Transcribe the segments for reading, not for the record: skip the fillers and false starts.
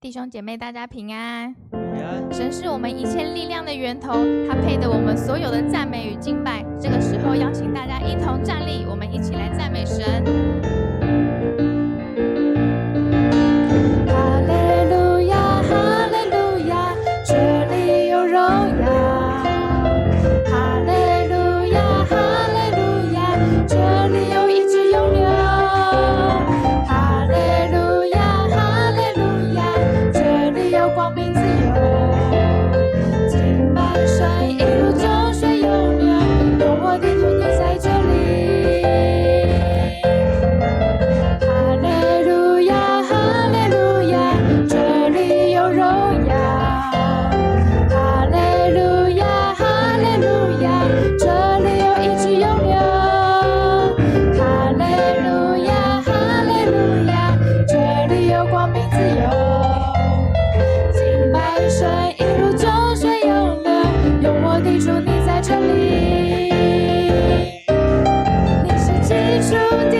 弟兄姐妹，大家平安。平安。神是我们一切力量的源头，他配得我们所有的赞美与敬拜。这个时候，邀请大家一同站立，我们一起来赞美神。哈利路亚，哈利路亚，这里有荣耀。哈利路亚，哈利路亚，这里有医治永留。哈利路亚，哈利路亚，这里有光明自由。敬拜神一如江水永流，用我的土地在这里。哈利路亚，哈利路亚，这里有荣耀。哈利路亚，哈利路亚，这里有医治永留。哈利路亚，哈利路亚，这里有光明自由。敬拜神一如江水永流，用我的主你在这里。你是起初的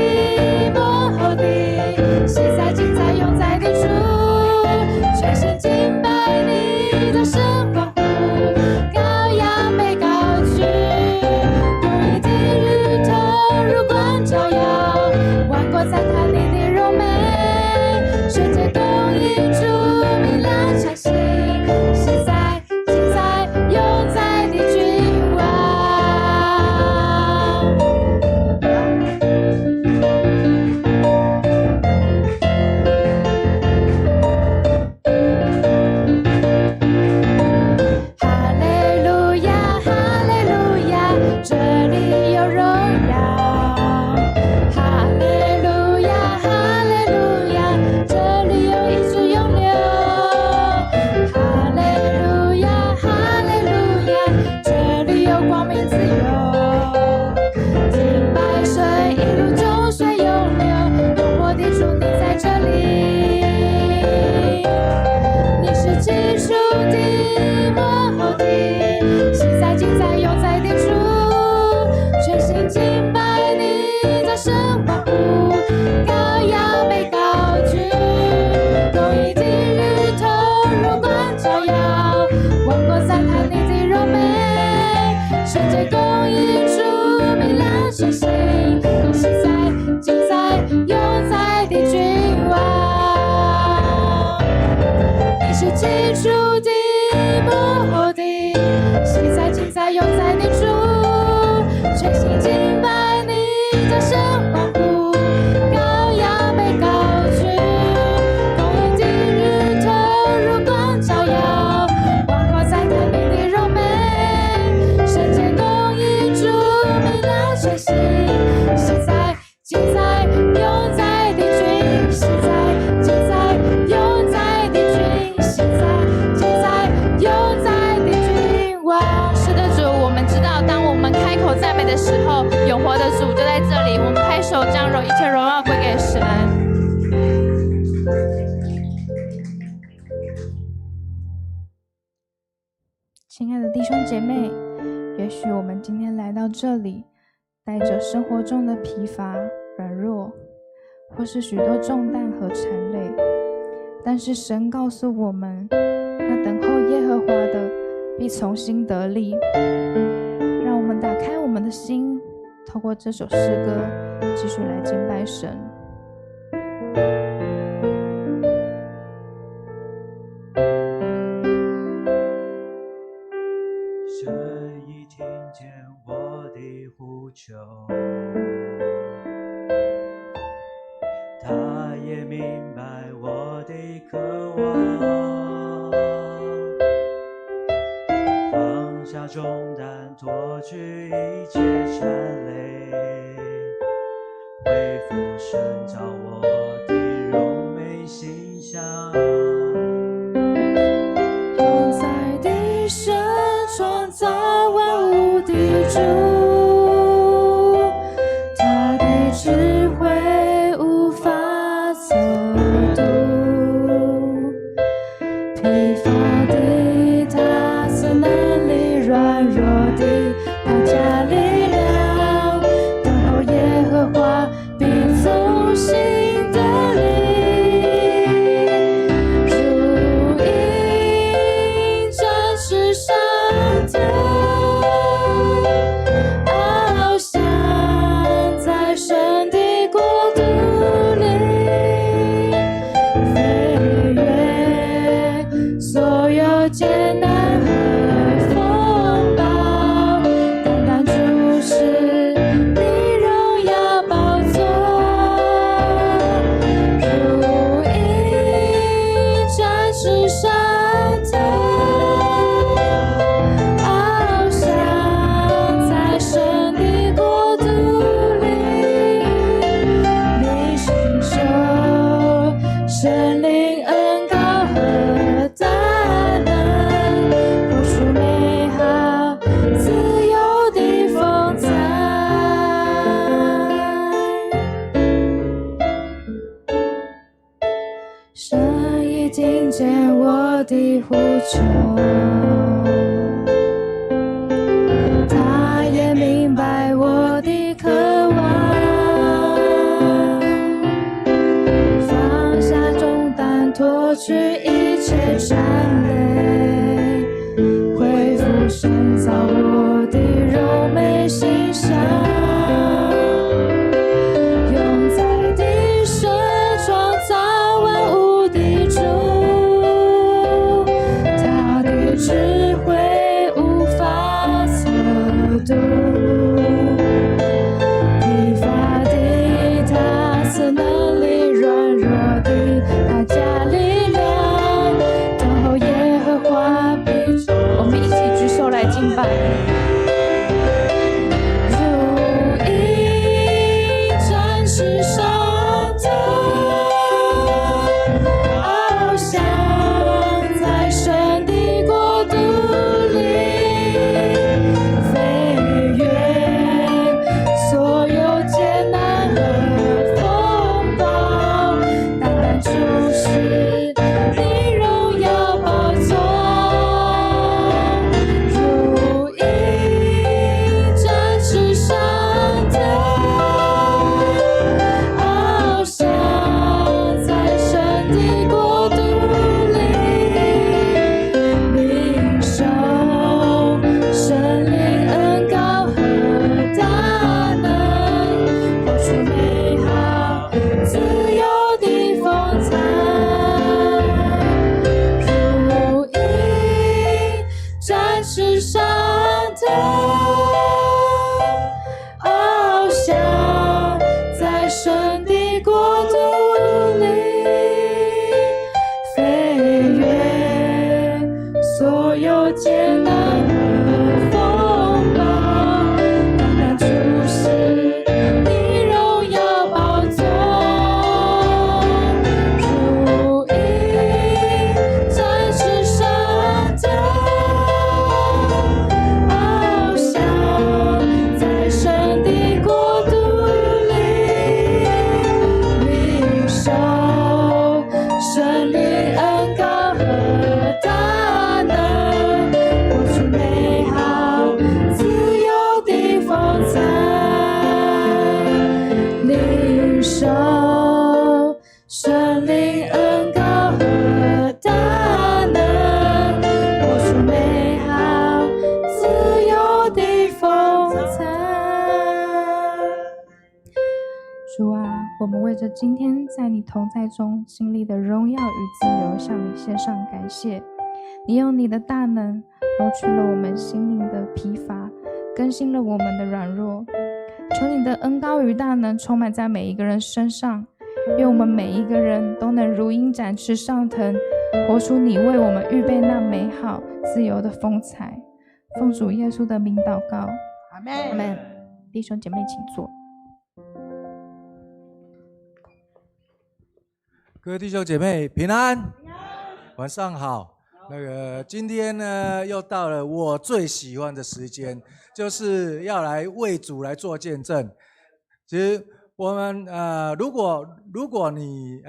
幕后的，现在今在永在的主，全心敬拜你的神欢呼，羔羊被高举，有一的日头如光照耀，万国赞叹你的荣美，世界公义主明亮sáng星，现在今在永在的君王。哈利路亚，哈利路亚，这里有荣耀。哈利路亚，哈利路亚，这里有医治永流。哈利路亚，哈利路亚，这里有光明自由。敬拜神一如江水永流，用我的主你在这里。你是起初的幕后的，现在今在永在的主，全心敬拜你的神欢呼，羔羊被高举，公义的日头如光照耀，万国赞叹你的荣美，世界公义主明亮sáng星，现在今在永在的君王。你是起初的幕后的，现在今在永在的主，全心敬拜你的神欢呼，羔羊被高举，公义的日头如光照耀，万国赞叹你的荣美，世界公义主明亮sáng星，现在今在永在的君，现在今在永在的君，现在今在永在的君王。是的，主，我们知道，当我们开口赞美的时候，永活的主就在这里。我们拍手将一切荣耀归给神。亲爱的弟兄姐妹，也许我们今天来到这里，带着生活中的疲乏、软弱，或是许多重担和缠累，但是神告诉我们，那等候耶和华的必从心得力。让我们打开我们的心，透过这首诗歌继续来敬拜神。神已听见我的呼求，他也明白我的渴望，放下重担，脱去一切缠累，恢复神造我的荣美形象。永在的神，创造万物的主，他的智慧无法测度，疲乏的他赐能力，软弱的他加力量，等候耶和华必从心得力。神已听见我的呼求，他也明白我的渴望，放下重担，脱去一切缠累，恢复神造我的柔美形象。永在地神创造万物的主，他的智慧无法测度，疲乏的他赐能力，软弱的他加力量，等候耶和华必成。我们一起举手来敬拜。如鹰展翅上腾，翱翔在神的国度里，飞越所有艰难和风暴，单单注视你荣耀宝座。如鹰展翅上腾，翱翔在神的国度里，领受神灵恩膏和大能，活出美好自由的风采。如鹰展翅上腾，翱翔在神的国度里，飞越所有艰难和风暴，单单注视你荣耀宝座。如鹰展翅上腾，翱翔在神的国度里，领受神灵恩膏和大能，活出美好自由的风采。领受神灵恩膏和大能，活出美好自由的风采。主啊，我们为着今天在你同在中经历的荣耀与自由，向你献上感谢。你用你的大能挪去了我们心灵的疲乏，更新了我们的软弱。求你的恩膏与大能充满在每一个人身上，愿我们每一个人都能如鹰展翅上腾，活出你为我们预备那美好自由的风采。奉主耶稣的名祷告，阿门。阿门。弟兄姐妹请坐。各位弟兄姐妹平安，晚上好。今天呢，又到了我最喜欢的时间，就是要来为主来做见证。其实我们如果你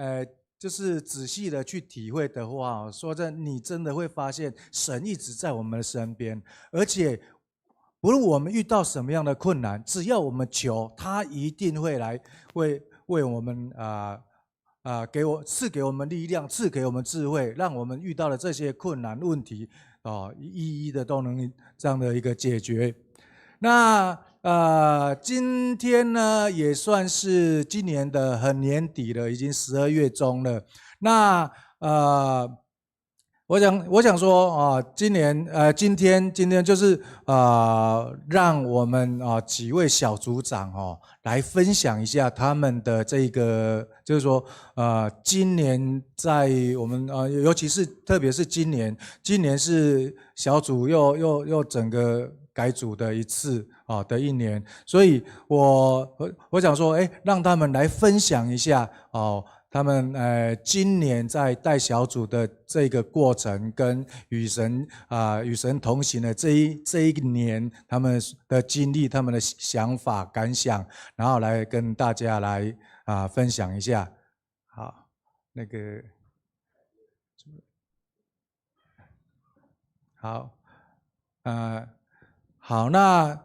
就是仔细的去体会的话，说真的，你真的会发现神一直在我们的身边，而且不论我们遇到什么样的困难，只要我们求，他一定会来为我们赐给我们力量，赐给我们智慧，让我们遇到的这些困难问题一一的都能这样的一个解决。那今天呢，也算是今年的很年底了，已经12月中了。那我想说今天就是让我们几位小组长来分享一下他们的这个，就是说今年在我们尤其是特别是今年是小组又整个改组的一次的一年，所以我想说，让他们来分享一下他们今年在带小组的这个过程，跟与神同行的这一年，他们的经历、他们的想法、感想，然后来跟大家来分享一下。好，好，好，那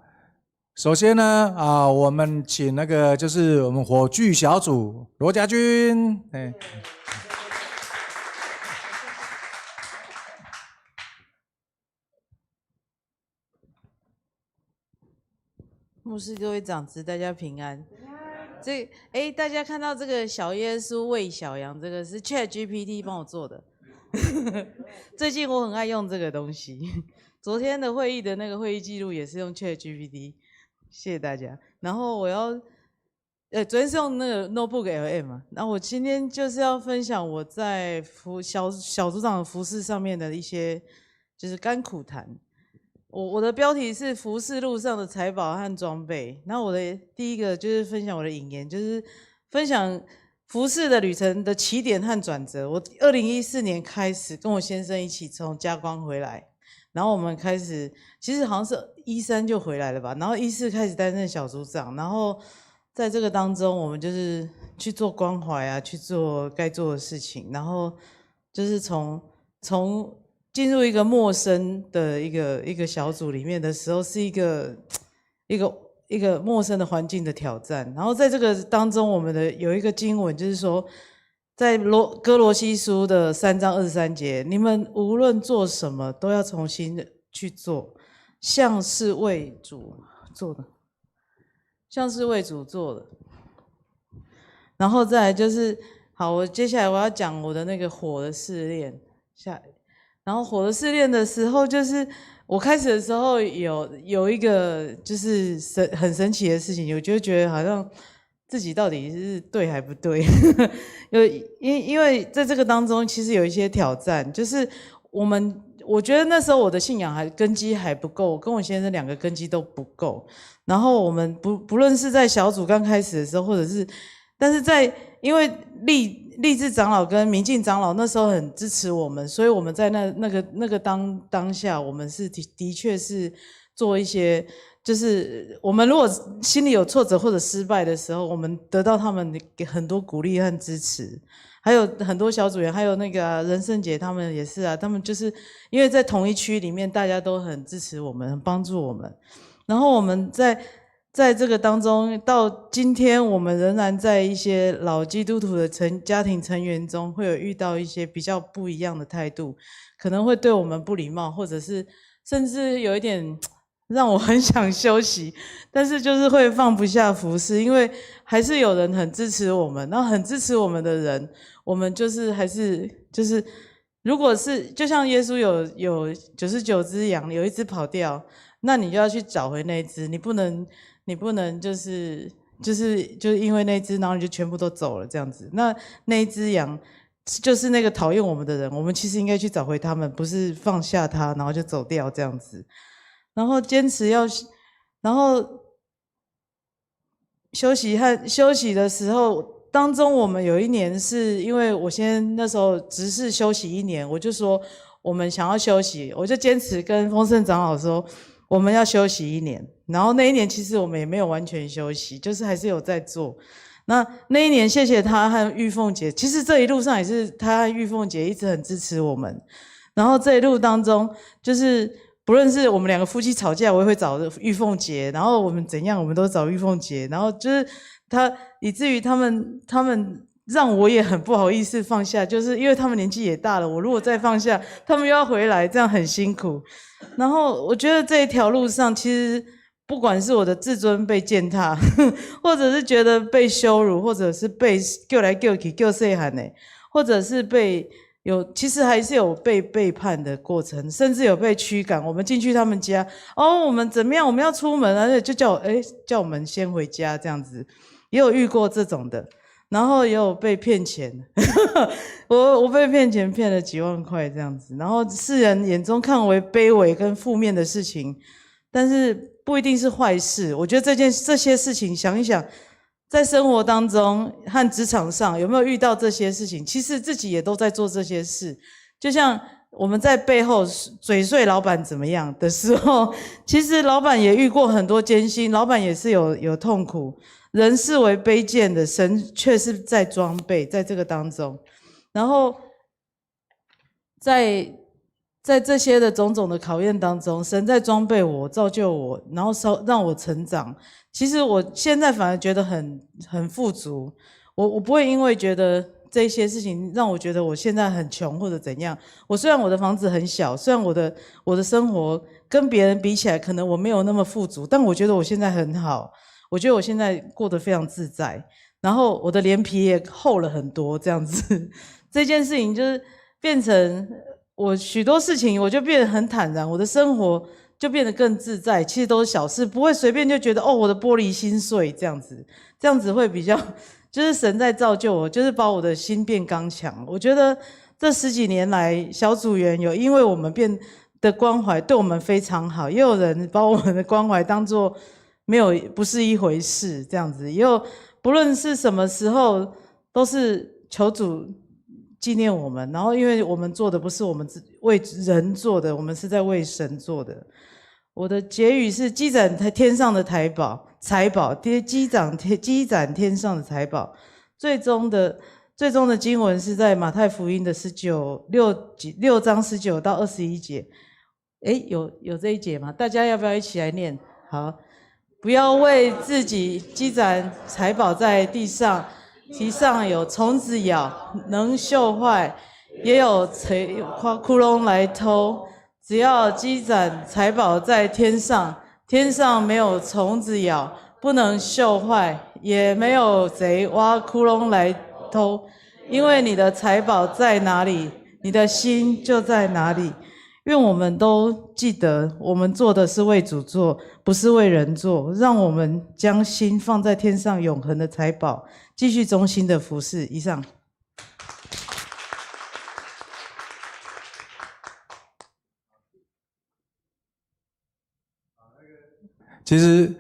首先呢，我们请那个就是我们火炬小组罗家军，牧师各位长子，大家平安。大家看到这个小耶稣喂小羊，这个是 ChatGPT 帮我做的。最近我很爱用这个东西，昨天的会议的那个会议记录也是用 ChatGPT， 谢谢大家。然后我要，昨天是用那个 Notebook LM 嘛，然后我今天就是要分享我在小组长的服事上面的一些就是甘苦谈。我的标题是服事路上的财宝和装备。然后我的第一个就是分享我的引言，就是分享服事的旅程的起点和转折。我2014年开始跟我先生一起从嘉光回来，然后我们开始，其实好像是13就回来了吧，然后14开始担任小组长，然后在这个当中，我们就是去做关怀啊，去做该做的事情，然后就是从进入一个陌生的一个小组里面的时候，是一个陌生的环境的挑战。然后在这个当中，我们的有一个经文，就是说，在哥罗西书的3章23节，你们无论做什么，都要重新去做，像是为主做的，像是为主做的。然后再来就是，好，我接下来我要讲我的那个火的试炼。然后火的试炼的时候，就是我开始的时候有一个就是很神奇的事情，我就觉得好像自己到底是对还不对，因为在这个当中其实有一些挑战，就是我觉得那时候我的信仰根基还不够，我跟我先生2个根基都不够。然后我们不论是在小组刚开始的时候，或者是，但是因为立志长老跟明镜长老那时候很支持我们，所以我们在那个当下，我们是的确是做一些，就是我们如果心里有挫折或者失败的时候，我们得到他们给很多鼓励和支持，还有很多小组员，还有那个任胜杰他们也是啊，他们就是因为在同一区里面，大家都很支持我们，很帮助我们，然后我们在这个当中，到今天我们仍然在一些老基督徒的家庭成员中，会有遇到一些比较不一样的态度，可能会对我们不礼貌，或者是甚至有一点让我很想休息，但是就是会放不下服事，因为还是有人很支持我们，然后很支持我们的人，我们就是还是就是，如果是就像耶稣有99只羊，有一只跑掉，那你就要去找回那一只，你不能就是因为那只，然后你就全部都走了这样子。那一只羊就是那个讨厌我们的人，我们其实应该去找回他们，不是放下他然后就走掉这样子。然后坚持然后休息的时候当中，我们有一年是因为我那时候执事休息1年，我就说我们想要休息，我就坚持跟丰盛长老说我们要休息1年。然后那一年其实我们也没有完全休息，就是还是有在做。那一年谢谢他和玉凤姐，其实这一路上也是他和玉凤姐一直很支持我们。然后这一路当中，就是不论是我们2个夫妻吵架，我也会找玉凤姐，然后我们怎样我们都找玉凤姐，然后就是以至于他们让我也很不好意思放下，就是因为他们年纪也大了，我如果再放下，他们又要回来，这样很辛苦。然后我觉得这一条路上，其实不管是我的自尊被践踏，或者是觉得被羞辱，或者是被叫来叫去叫细汉的，或者是其实还是有被背叛的过程，甚至有被驱赶。我们进去他们家，我们怎么样？我们要出门啊，就叫我们先回家这样子，也有遇过这种的。然后也有被骗钱，我被骗钱骗了几万块这样子，然后世人眼中看为卑微跟负面的事情，但是不一定是坏事。我觉得这些事情想一想，在生活当中和职场上有没有遇到这些事情，其实自己也都在做这些事。就像我们在背后嘴碎老板怎么样的时候，其实老板也遇过很多艰辛，老板也是有痛苦。人视为卑贱的，神却是在装备，在这个当中。然后在在这些的种种的考验当中，神在装备我、造就我，然后让我成长。其实我现在反而觉得很富足，我不会因为觉得这些事情让我觉得我现在很穷或者怎样。我虽然我的房子很小，虽然我的生活跟别人比起来可能我没有那么富足，但我觉得我现在很好，我觉得我现在过得非常自在，然后我的脸皮也厚了很多，这样子。这件事情就是变成我许多事情我就变得很坦然，我的生活就变得更自在，其实都是小事，不会随便就觉得哦，我的玻璃心碎这样子会比较，就是神在造就我，就是把我的心变刚强。我觉得这10几年来，小组员有因为我们变的关怀对我们非常好，也有人把我们的关怀当作不是一回事这样子，也有不论是什么时候都是求主纪念我们，然后因为我们做的不是我们为人做的，我们是在为神做的。我的结语是积攒天上的财宝，积攒天上的财宝。最终的经文是在马太福音的6章19到21节。有这一节吗？大家要不要一起来念？好，不要为自己积攒财宝在地上，其上有虫子咬，能锈坏，也有窟窿来偷。只要积攒财宝在天上，天上没有虫子咬，不能锈坏，也没有贼挖窟窿来偷。因为你的财宝在哪里，你的心就在哪里。愿我们都记得，我们做的是为主做，不是为人做。让我们将心放在天上永恒的财宝，继续忠心的服侍。以上。其实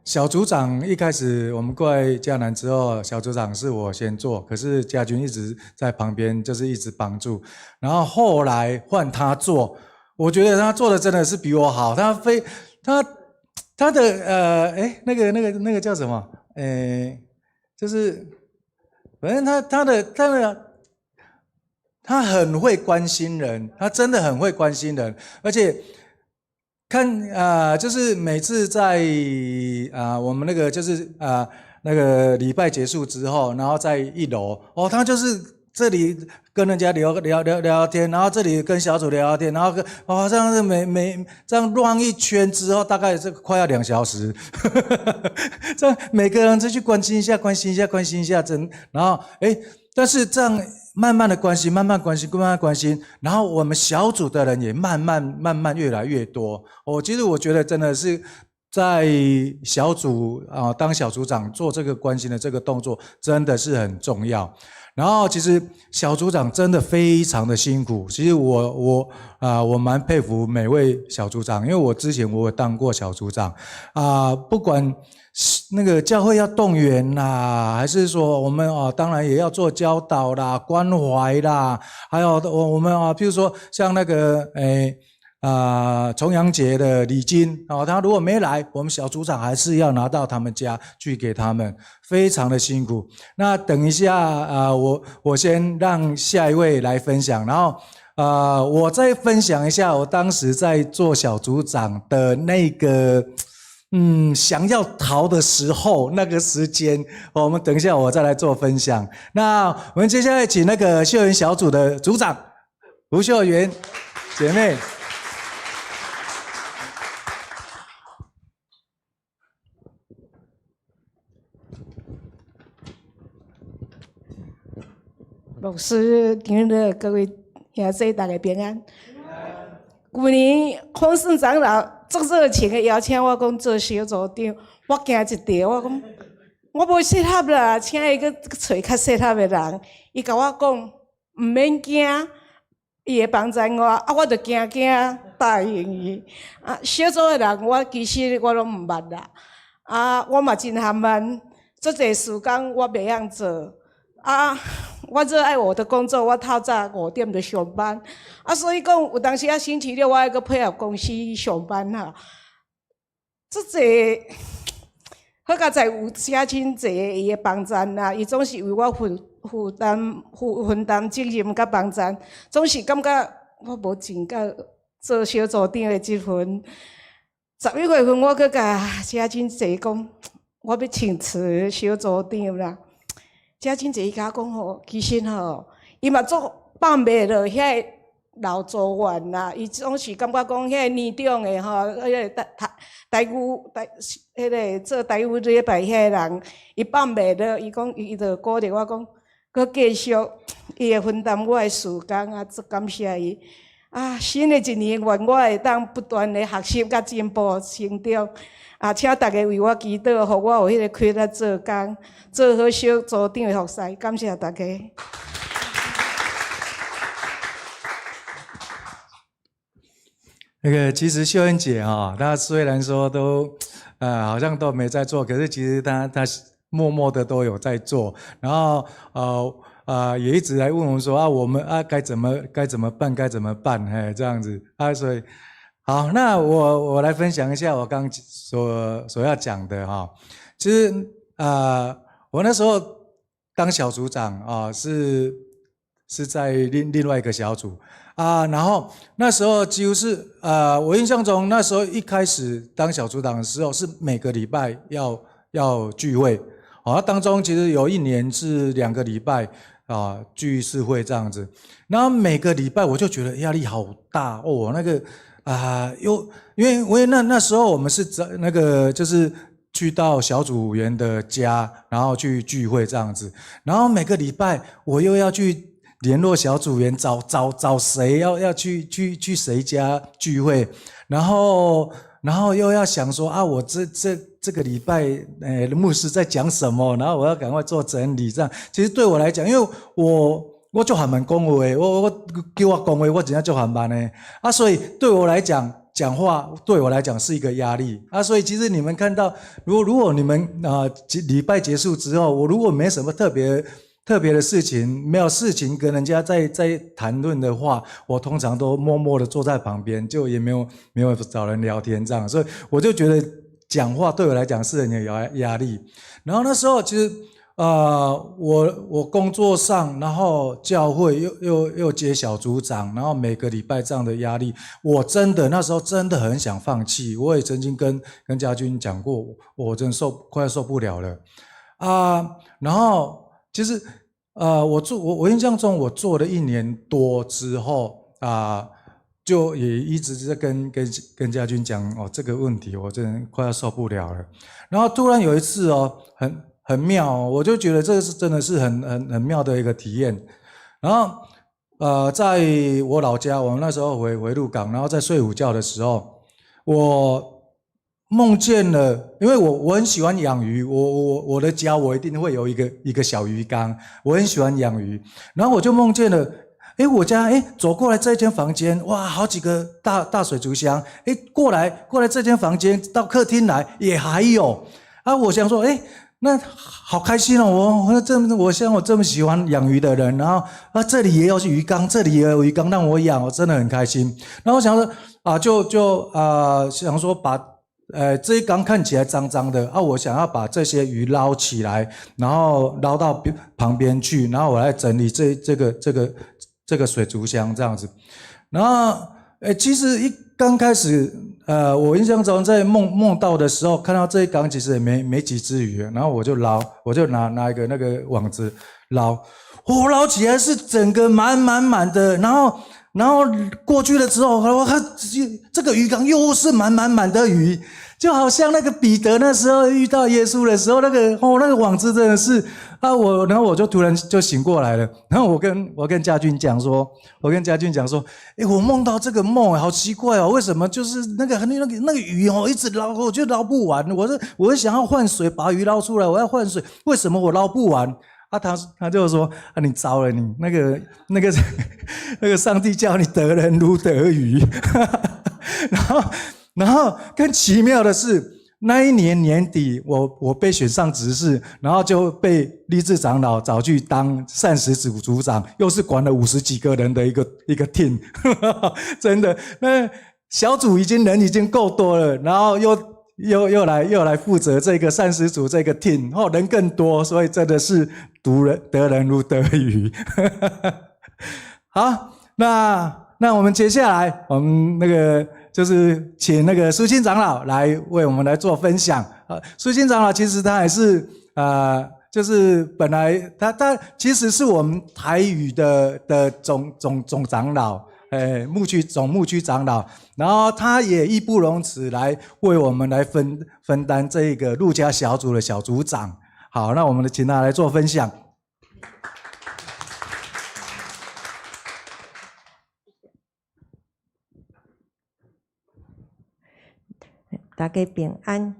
小组长一开始我们过来迦南之后，小组长是我先做，可是家军一直在旁边，就是一直帮助。然后后来换他做，我觉得他做的真的是比我好。他的那个叫什么？就是反正他很会关心人，他真的很会关心人，而且。就是每次在我们那个就是那个礼拜结束之后，然后在1楼他就是这里跟人家聊天，然后这里跟小组聊天，然后这样子这样乱一圈之后，大概快要2小时，这样每个人就去关心一下，然后但是这样。慢慢关心，然后我们小组的人也慢慢越来越多。其实我觉得真的是在小组当小组长做这个关心的这个动作，真的是很重要。然后其实小组长真的非常的辛苦。其实我蛮佩服每位小组长，因为我之前我有当过小组长不管。那个教会要动员啦，还是说我们当然也要做教导啦、关怀啦，还有我们譬如说像那个重阳节的礼金他如果没来，我们小组长还是要拿到他们家去给他们，非常的辛苦。那等一下我先让下一位来分享，然后我再分享一下我当时在做小组长的那个。想要逃的时候，那个时间，我们等一下我再来做分享。那我们接下来请那个秀媛小组的组长吴秀媛姐妹。牧师、今日各位兄弟大家平安。去年丰盛长老足热情的邀请我讲做小组长，我惊一条，我讲我无适合啦，请伊去找较适合的人。伊甲我讲毋免惊，伊会帮助我，我就惊答应伊。小组的人我其实我拢毋捌啦，我嘛真含慢，足侪时间我袂晓做我热爱我的工作，我透早5点就上班，所以讲有当时星期六我要去配合公司上班足侪好佳在有写真侪伊的帮衬伊总是为我分担责任甲帮衬，总是感觉我无尽到做小组长的这份。11月份我阁甲嘉俊姐讲，我要请辞小组长啦。嘉俊姐伊甲我讲吼，其实吼，伊嘛做放袂落遐老组员啦，伊总是感觉讲遐年长的吼，迄个台语迄个做台语礼拜遐人，伊放袂落，伊讲伊就鼓励我讲，佮继续，伊会分担我的时间啊，足感谢伊。啊，新的一年愿我会当不断的学习甲进步成长。啊，请大家为我祈祷，互我有迄个快乐做工，做好小组长的服侍。感谢大家。那个其实秀恩姐哈，她虽然说都好像都没在做，可是其实她默默的都有在做，然后也一直来问我们说啊，我们啊该怎么办，嘿，这样子啊，所以好，那我来分享一下我刚所要讲的哈。其实我那时候当小组长啊，是在另外一个小组啊，然后那时候几乎是我印象中那时候一开始当小组长的时候是每个礼拜要聚会，好，当中其实有一年是2个礼拜。聚事会这样子，然后每个礼拜我就觉得压力好大哦。那个因为那时候我们是在那个就是去到小组员的家，然后去聚会这样子，然后每个礼拜我又要去联络小组员，找谁要去谁家聚会，然后又要想说啊，我这个礼拜，牧师在讲什么？然后我要赶快做整理，这样。其实对我来讲，因为我就还蛮讲话，我叫我讲话，我真正就还慢呢。啊，所以对我来讲，讲话对我来讲是一个压力啊。所以其实你们看到，如果你们礼拜结束之后，我如果没什么特别的事情，没有事情跟人家在谈论的话，我通常都默默的坐在旁边，就也没有找人聊天这样。所以我就觉得。讲话对我来讲是很有压力，然后那时候其实我工作上，然后教会又接小组长，然后每个礼拜这样的压力，我真的那时候真的很想放弃。我也曾经跟家军讲过，我真的快要受不了了然后其实我印象中我做了1年多之后就也一直在跟家军讲这个问题，我真的快要受不了了。然后突然有一次很妙我就觉得这是真的是很妙的一个体验。然后在我老家，我那时候回鹿港，然后在睡午觉的时候，我梦见了，因为我很喜欢养鱼，我的家我一定会有一个小鱼缸，我很喜欢养鱼，然后我就梦见了。我家走过来这间房间，哇，好几个大水族箱，过来这间房间到客厅来也还有我想说那好开心哦，我像我这么喜欢养鱼的人，然后这里也有鱼缸，这里也有鱼缸让我养，我真的很开心。然后我想说想说把这一缸看起来脏脏的我想要把这些鱼捞起来，然后捞到旁边去，然后我来整理这个水族箱这样子。然后其实刚开始我印象中在梦到的时候，看到这一缸其实也没几只鱼，然后我就拿一个那个网子捞，捞起来是整个满的，然后过去了之后，我看这个鱼缸又是满的鱼，就好像那个彼得那时候遇到耶稣的时候，那个网子真的是然后我就突然就醒过来了。然后我跟家军讲说，我梦到这个梦好奇怪为什么就是那个鱼一直捞，我就捞不完，我想要换水把鱼捞出来，我要换水，为什么我捞不完？他就说你糟了，你那个上帝叫你得人如得鱼。然后更奇妙的是，那一年年底我被选上执事，然后就被立志长老找去当膳食组组长，又是管了50几个人的一个 team。 真的，那小组人已经够多了，然后又来负责这个膳食组这个 team， 人更多，所以真的是得人如得鱼。好，那那我们接下来，我们那个就是请那个苏清长老来为我们来做分享。苏清长老其实他也是就是本来他其实是我们台语的总长老，总牧区长老，然后他也义不容辞来为我们来分担这个路加小组的小组长。好，那我们请他来做分享。大家平安。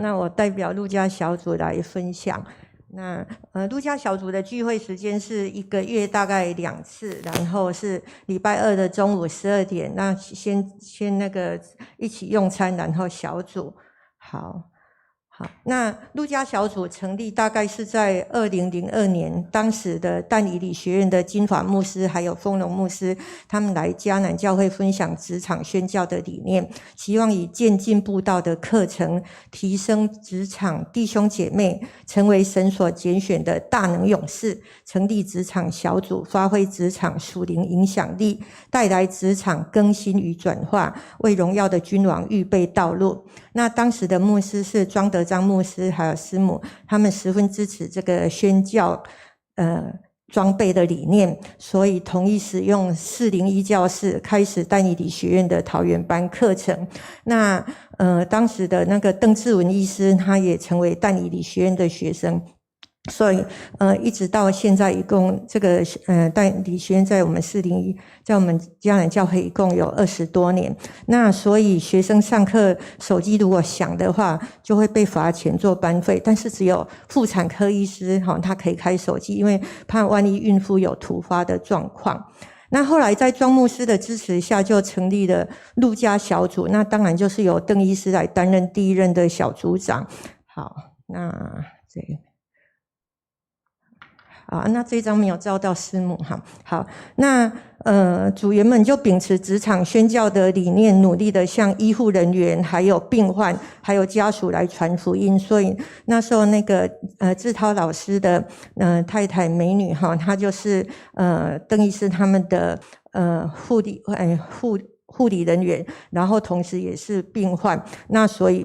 那我代表路加小组来分享。那路加小组的聚会时间是1个月大概2次，然后是礼拜2的中午12点。那先那个一起用餐，然后小组。好，那路加小组成立大概是在2002年，当时的但以理学院的金华牧师还有丰隆牧师，他们来迦南教会分享职场宣教的理念，希望以渐进布道的课程提升职场弟兄姐妹成为神所拣选的大能勇士，成立职场小组，发挥职场属灵影响力，带来职场更新与转化，为荣耀的君王预备道路。那当时的牧师是庄德章牧师还有师母，他们十分支持这个宣教装备的理念，所以同意使用401教室，开始但以理学院的桃园班课程。那当时的那个邓志文医师，他也成为但以理学院的学生。所以一直到现在，一共这个但以理学院在我们401，在我们迦南教会一共有20多年。那所以学生上课手机如果响的话，就会被罚钱做班费。但是只有妇产科医师他可以开手机，因为怕万一孕妇有突发的状况。那后来在庄牧师的支持下，就成立了路加小组。那当然就是由邓医师来担任第1任的小组长。好，那这个。那这一张没有照到师母哈。好，那组员们就秉持职场宣教的理念，努力的向医护人员、还有病患、还有家属来传福音。所以那时候那个志涛老师的太太美女哈，她就是邓医师他们的护理人员，然后同时也是病患。那所以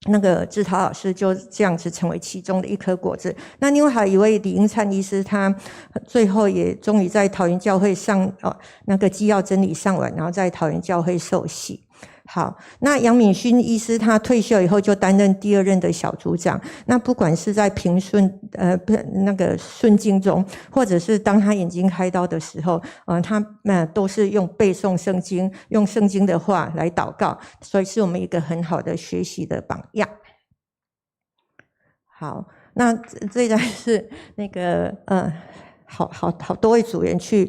那个志涛老师就这样子成为其中的一颗果子。那另外还有一位李英灿医师，他最后也终于在桃园教会上那个基要真理上完，然后在桃园教会受洗。好，那杨敏勋医师他退休以后就担任第2任的小组长。那不管是在平顺那个顺境中，或者是当他眼睛开刀的时候，他都是用背诵圣经，用圣经的话来祷告，所以是我们一个很好的学习的榜样。好，那这一张是那个好多位组员去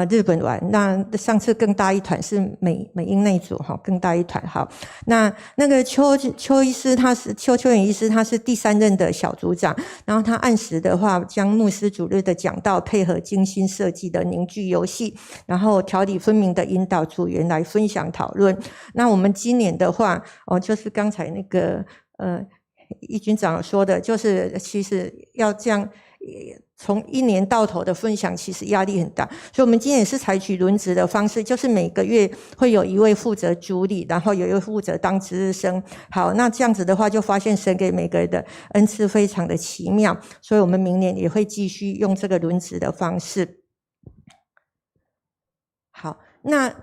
日本玩。那上次更大一团是美英那一组更大一团。好，那个邱医师，他是邱远医师，他是第3任的小组长。然后他按时的话，将牧师主日的讲道配合精心设计的凝聚游戏，然后条理分明的引导组员来分享讨论。那我们今年的话，就是刚才那个义军长说的，就是其实要这样。从1年到头的分享其实压力很大，所以我们今天也是采取轮值的方式，就是每个月会有1位负责主理，然后有1位负责当值日生。好，那这样子的话就发现神给每个人的恩赐非常的奇妙，所以我们明年也会继续用这个轮值的方式。好，那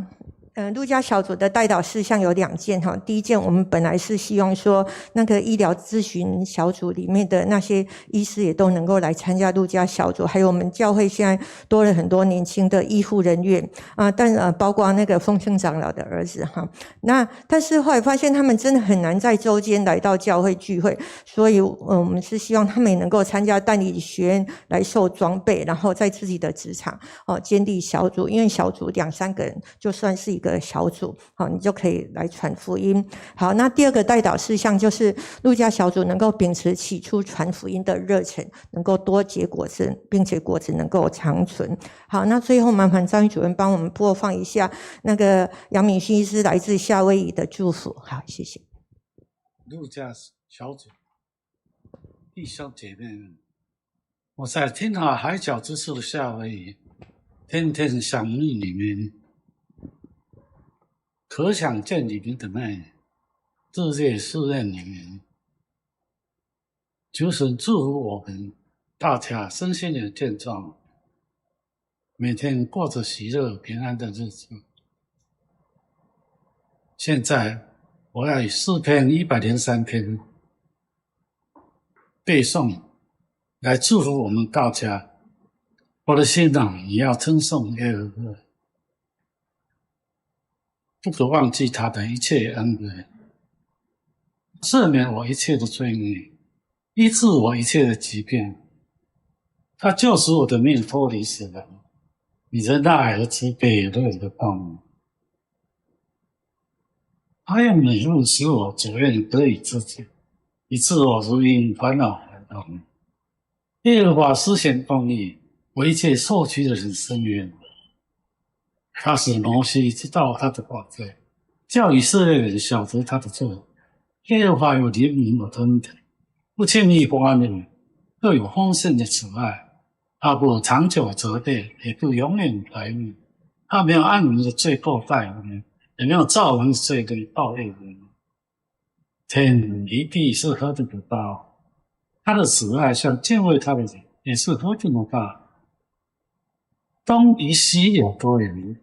路加小组的代祷事项有2件哈。第一件，我们本来是希望说，那个医疗咨询小组里面的那些医师也都能够来参加路加小组，还有我们教会现在多了很多年轻的医护人员但包括那个丰盛长老的儿子哈。那但是后来发现他们真的很难在周间来到教会聚会，所以我们是希望他们也能够参加但以理学院来受装备，然后在自己的职场建立小组，因为小组2-3个人就算是一个小组，好，你就可以来传福音。好，那第2个代祷事项就是路加小组能够秉持起初传福音的热忱，能够多结果子，并且果子能够长存。好，那最后麻烦张主任帮我们播放一下那个杨敏勋医师来自夏威夷的祝福。好，谢谢。路加小组弟兄姐妹们，我在天涯海角之处的夏威夷，天天想念你们，可想见你们的爱，日夜思念你们。求神祝福我们大家身心灵健壮，每天过着喜乐平安的日子。现在我要以诗篇103篇背诵来祝福我们大家。我的心啊，也要称颂耶和华，不可忘记他的一切恩惠，赦免我一切的罪孽，医治我一切的疾病。他救赎我的命脱离死亡，你的爱和慈悲乐意的帮我。他用美物使我左愿得以自救，以致我如因烦恼烦恼。耶和华施行公义，为一切受屈的人伸冤。他使摩西知道他的法罪，叫以色列人晓得他的罪。耶和华有怜悯我的恩典，不轻易发怒，又有丰盛的慈爱。他不长久责备，也不永远怀怒。他没有按我们的罪过待我们，也没有照我们的罪跟报应我们。天离地是何等的大，他的慈爱向敬畏他的人也是何等的大。东离西有多远？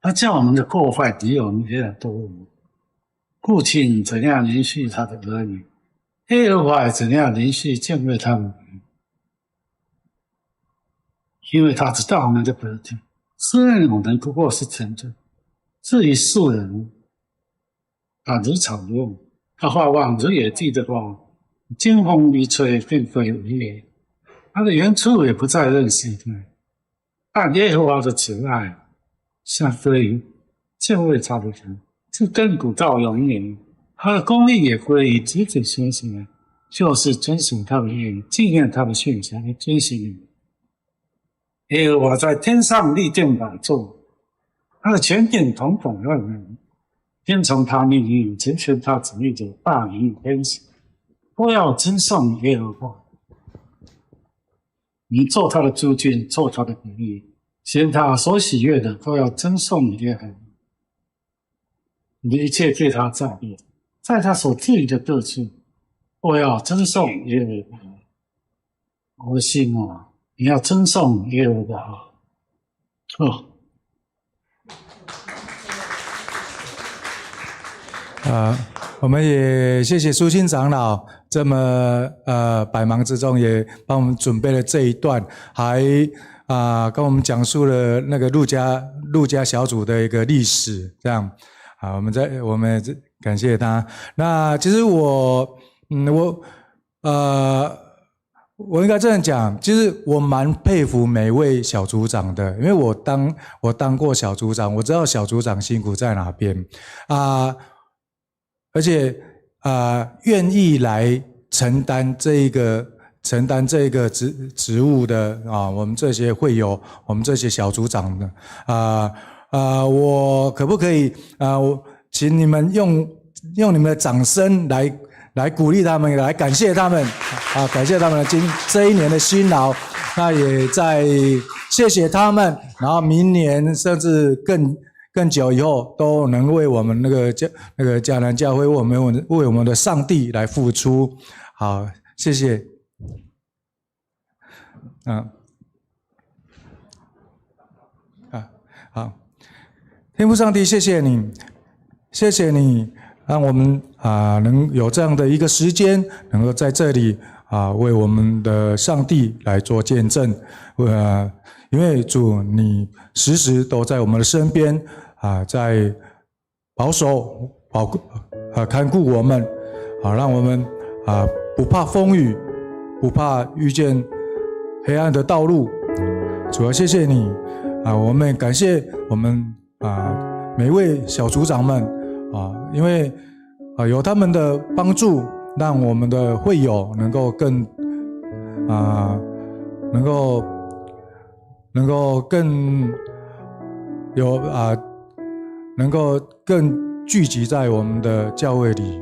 他叫我们的过犯离我们也有多远？父亲怎样连续他的儿女，耶和华怎样连续敬畏他们？因为他知道我们的本体，虽然我们不过是尘土。至于世人，他如草如木，他发望如野地的光，经风一吹，并非无言。他的原处也不再认识他。但耶和华的慈爱，相对于敬畏他的人，是亘古到永远。他的公义也归于子子孙孙，就是遵守他的命，纪念他的训诫，遵行。耶和华在天上立定宝座，他的权柄统统万人，听从他命令，成全他旨意的大明天使，都要尊颂耶和华。你做他的诸君，做他的仆役，行他所喜悦的，都要尊颂耶和华。你一切对他赞美，在他所治理的各处，都要尊颂耶和华。我的心啊，你要尊颂耶和华。我们也谢谢苏清长老这么百忙之中也帮我们准备了这一段，还跟我们讲述了那个陆家小组的一个历史，这样我们感谢他。那其实我应该这样讲，其实我蛮佩服每位小组长的，因为我当过小组长，我知道小组长辛苦在哪边而且愿意来承担这个职务的我们这些会友，我们这些小组长的我可不可以请你们用你们的掌声来鼓励他们，来感谢他们感谢他们这一年的辛劳，那也在谢谢他们，然后明年甚至更久以后都能为我们那个迦南教会为我们的上帝来付出。好，谢谢。好，天父上帝，谢谢你让我们能有这样的一个时间，能够在这里为我们的上帝来做见证。因为主你时时都在我们的身边在保守看顾我们让我们不怕风雨，不怕遇见黑暗的道路。主要谢谢你我们感谢我们每位小组长们因为有他们的帮助，让我们的会友能够更能够更有能够更聚集在我们的教会里。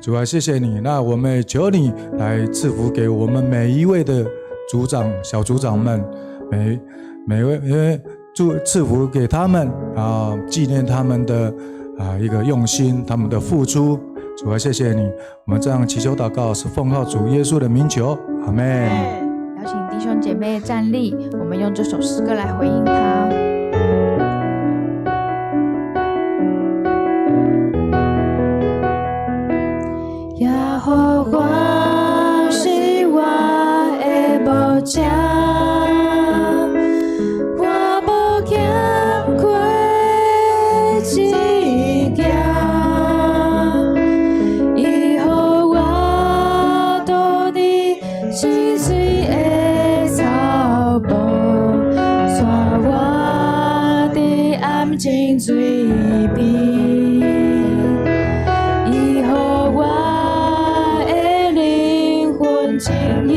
主啊，谢谢你，那我们也求你来赐福给我们每一位的组长、小组长们，每位，因为赐福给他们啊，纪念他们的一个用心，他们的付出。主啊，谢谢你，我们这样祈求祷告是奉靠主耶稣的名求，阿们。邀请弟兄姐妹站立，我们用这首诗歌来回应他。耶和华是我的牧者，我无欠亏一件，伊予我倒伫溪水的草坡，带我伫暗静水边。情意，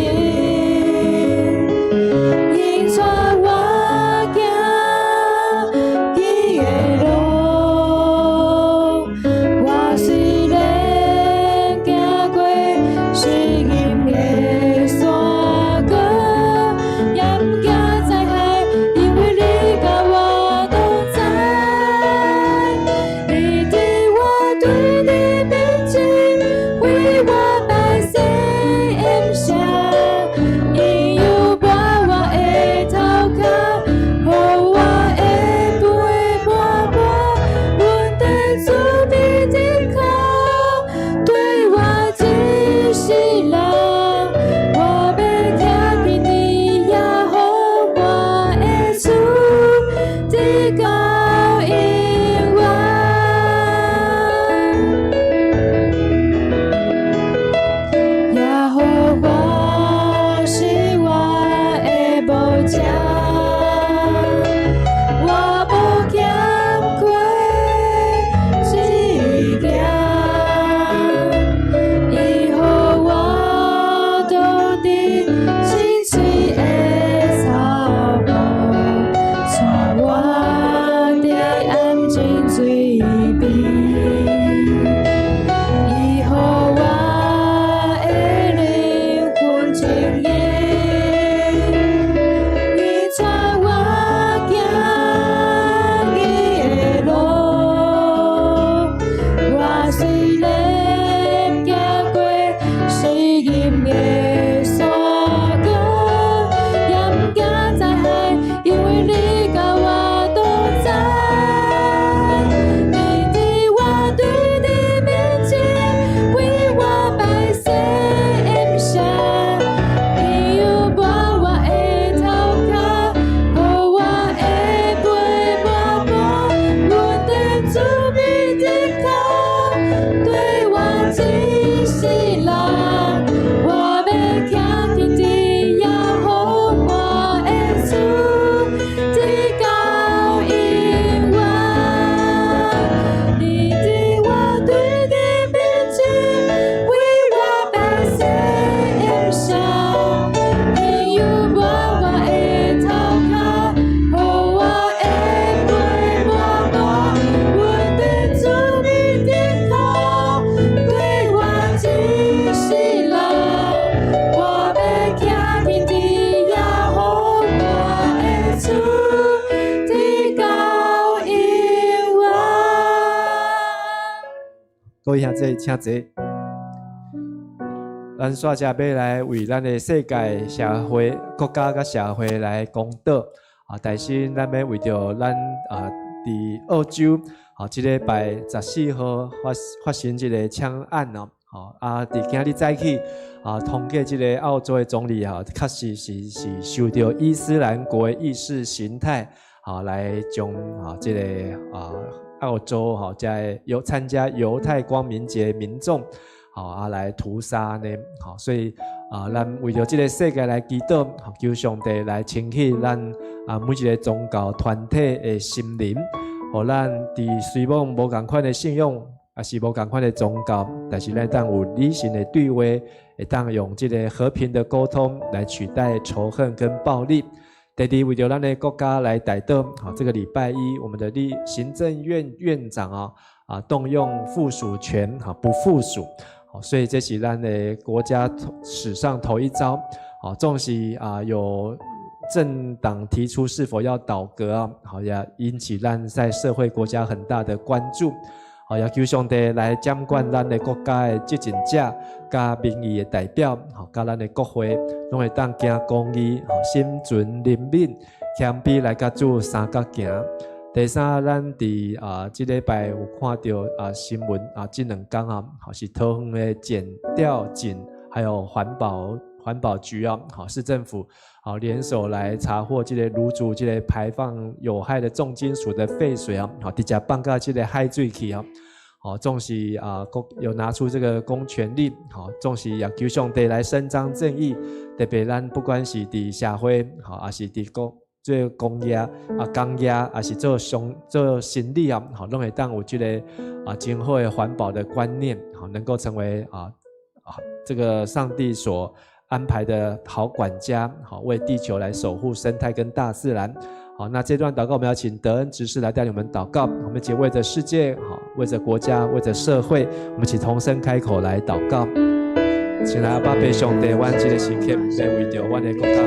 引带我行伊的路。我虽然行过死荫的山沟，也不惊灾害，因为你甲我同在。你伫我对你面前，为我摆设。伊有伴我的头壳，予我的背满满，稳定主的顶靠，对我真是人。我要徛伫你耶和华的厝，直到永远。耶和华是我的牧者，我无欠亏一件，伊予我倒伫清水的草坡，带我伫安静水边，伊予我的灵魂清洁。各位兄弟，请坐。咱煞只要来为咱的世界、社会、国家甲社会来公道啊！但是咱要为着咱伫澳洲即礼拜14号发生即个枪案哦，伫今日早起通过即个澳洲的总理确实是受到伊斯兰国的意识形态来将即个澳洲有参加犹太光明节民众来屠杀呢，所以咱为着这个世界来祈祷，求上帝来清洗咱每一个宗教团体的心灵，互咱伫虽然无同款的信仰，也是无同款的宗教，但是咱当有理性的对话，会当用这个和平的沟通来取代仇恨跟暴力。第二，为着咱的国家来代祷，这个礼拜一，我们的行政院院长动用附属权，不附属，所以这是咱的国家史上头一遭。纵使有政党提出是否要倒阁啊，好也引起咱在社会国家很大的关注。好，也求上帝来掌管咱的国家的执政者，甲民意的代表，好，甲咱的国会，拢会当行公义，好，心存怜悯，谦卑来甲主三角行。第三，咱伫这礼拜有看到新闻这2天好是桃园的检调警还有环保局好市政府好联手来查获这个炉主这个排放有害的重金属的废水好直接放到这个海水去好，总是有拿出这个公权力好，总是也求上帝来伸张正义，特别咱不管是伫社会好，还是伫做工业工业，还是做生理好，拢会当有这个真好的环保的观念好，能够成为这个上帝所安排的好管家好，为地球来守护生态跟大自然好。那这段祷告我们要请德恩执事来带领我们祷告，我们一起为着世界好，为着国家，为着社会，我们一起同声开口来祷告。请来阿爸上帝，阮这个时刻要为着阮的国家。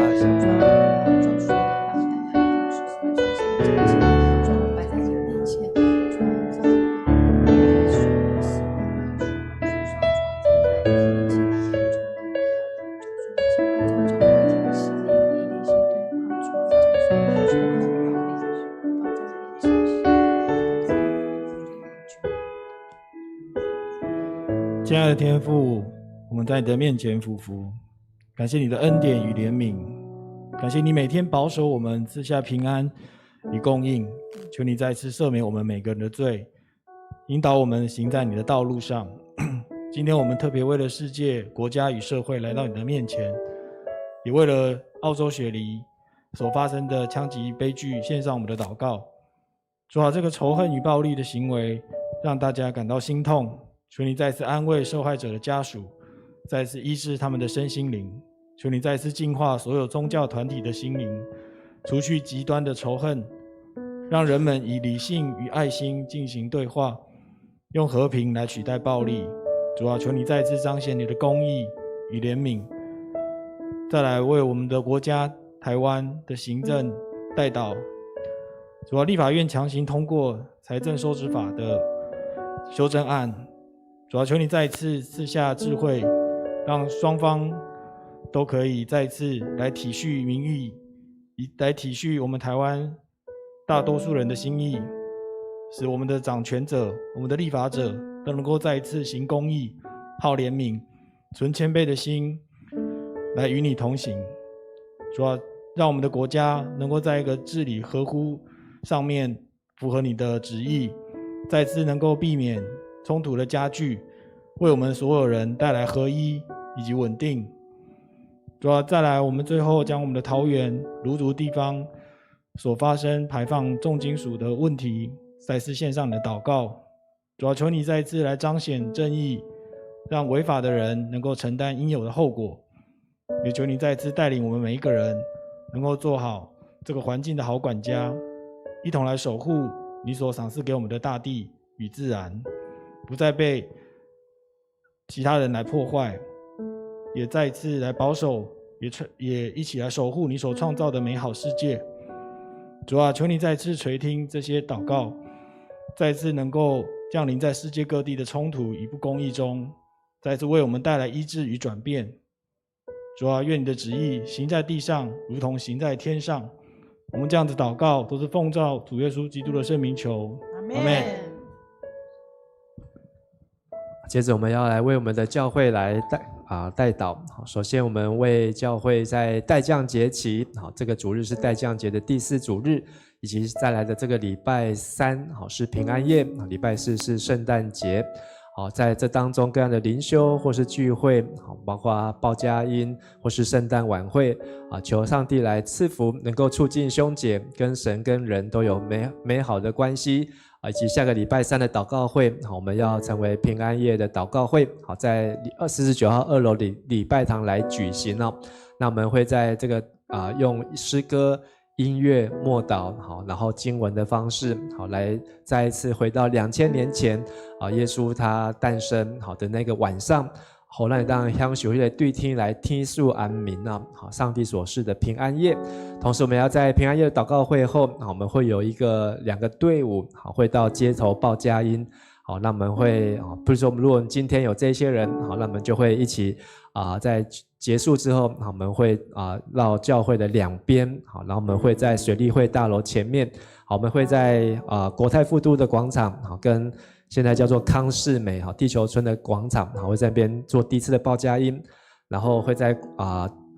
亲爱的天父，我们在你的面前俯伏，感谢你的恩典与怜悯，感谢你每天保守我们，赐下平安与供应。求你再次赦免我们每个人的罪，引导我们行在你的道路上。今天我们特别为了世界、国家与社会来到你的面前，也为了澳洲雪梨所发生的枪击悲剧献上我们的祷告。主啊，这个仇恨与暴力的行为让大家感到心痛，求你再次安慰受害者的家属，再次医治他们的身心灵。求你再次净化所有宗教团体的心灵，除去极端的仇恨，让人们以理性与爱心进行对话，用和平来取代暴力。主啊，求你再次彰显你的公义与怜悯，再来为我们的国家台湾的行政代祷。主啊，立法院强行通过财政收支法的修正案，主要求你再次赐下智慧，让双方都可以再次来体恤民意，来体恤我们台湾大多数人的心意，使我们的掌权者、我们的立法者都能够再一次行公义、好怜悯、存谦卑的心来与你同行。主要让我们的国家能够在一个治理合乎上面符合你的旨意，再次能够避免冲突的加剧，为我们所有人带来合一以及稳定。主要再来，我们最后将我们的桃园芦竹地方所发生排放重金属的问题再次献上你的祷告。主要求你再次来彰显正义，让违法的人能够承担应有的后果，也求你再次带领我们每一个人能够做好这个环境的好管家，一同来守护你所赏赐给我们的大地与自然，不再被其他人来破坏，也再次来保守，也一起来守护你所创造的美好世界。主啊，求你再次垂听这些祷告，再次能够降临在世界各地的冲突与不公义中，再次为我们带来医治与转变。主啊，愿你的旨意行在地上，如同行在天上。我们这样子祷告，都是奉照主耶稣基督的圣名求，阿们。接着我们要来为我们的教会来代祷。首先我们为教会在代降节期，这个主日是代降节的第4主日，以及再来的这个礼拜3是平安夜，礼拜4是圣诞节。在这当中各样的灵修或是聚会，包括报佳音或是圣诞晚会，求上帝来赐福，能够促进兄姐跟神跟人都有美好的关系，以及下个礼拜3的祷告会，我们要成为平安夜的祷告会，在49号2楼礼拜堂来举行。那我们会在这个用诗歌、音乐、默祷，然后经文的方式，来再一次回到2000年前，耶稣他诞生的那个晚上，好，咱会当享受迄个对天来天赐安眠啊，好，上帝所赐的平安夜。同时，我们要在平安夜的祷告会后，我们会有两个队伍，好，会到街头报佳音。好，那我们会比如说，如果今天有这些人，好，那我们就会一起在结束之后，我们会绕教会的两边，好，然后我们会在水利会大楼前面，好，我们会在国泰富都的广场，好，跟现在叫做康世美好地球村的广场，好，会在那边做第一次的报佳音，然后会在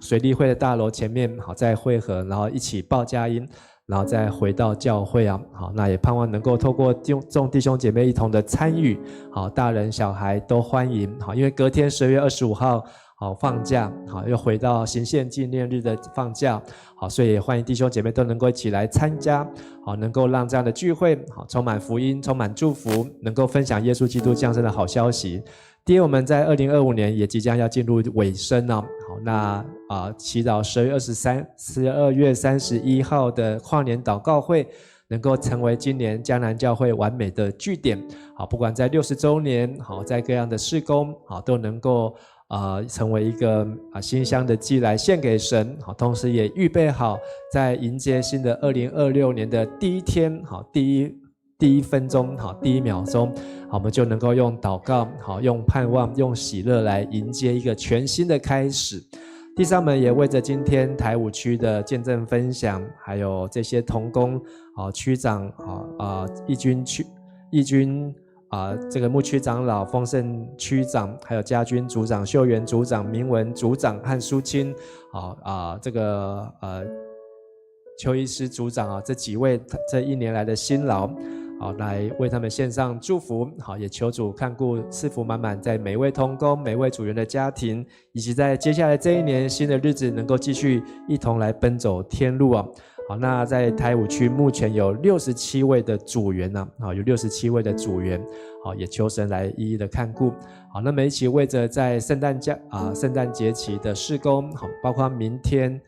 水利会的大楼前面，好，再汇合，然后一起报佳音。然后再回到教会啊，好，那也盼望能够透过众弟兄姐妹一同的参与，好，大人小孩都欢迎，好，因为隔天12月25号，好，放假，好，又回到行宪纪念日的放假，好，所以也欢迎弟兄姐妹都能够一起来参加，好，能够让这样的聚会，好，充满福音，充满祝福，能够分享耶稣基督降生的好消息。第二，我们在2025年也即将要进入尾声了，好，那祈祷12月31号的跨年祷告会能够成为今年江南教会完美的据点，好，不管在60周年，好，在各样的事工，好，都能够成为一个馨香的祭来献给神，好，同时也预备好在迎接新的2026年的第一天，好，第一分钟，好，第一秒钟，好，我们就能够用祷告，好，用盼望，用喜乐来迎接一个全新的开始。第三，我们也为着今天台五区的见证分享，还有这些同工，区长，义军这个牧区长老、丰盛区长，还有家军组长、秀元组长、明文组长和苏青，这个邱医师组长这几位这1年来的辛劳。好，来为他们献上祝福。好，也求主看顾赐福满满，在每一位同工、每一位组员的家庭，以及在接下来这一年新的日子，能够继续一同来奔走天路啊。好，那在台五区目前有67位的组员呢，有67位的组员，好，也求神来一一的看顾。好，那么一起为着在圣诞节期的事工，好，包括明天，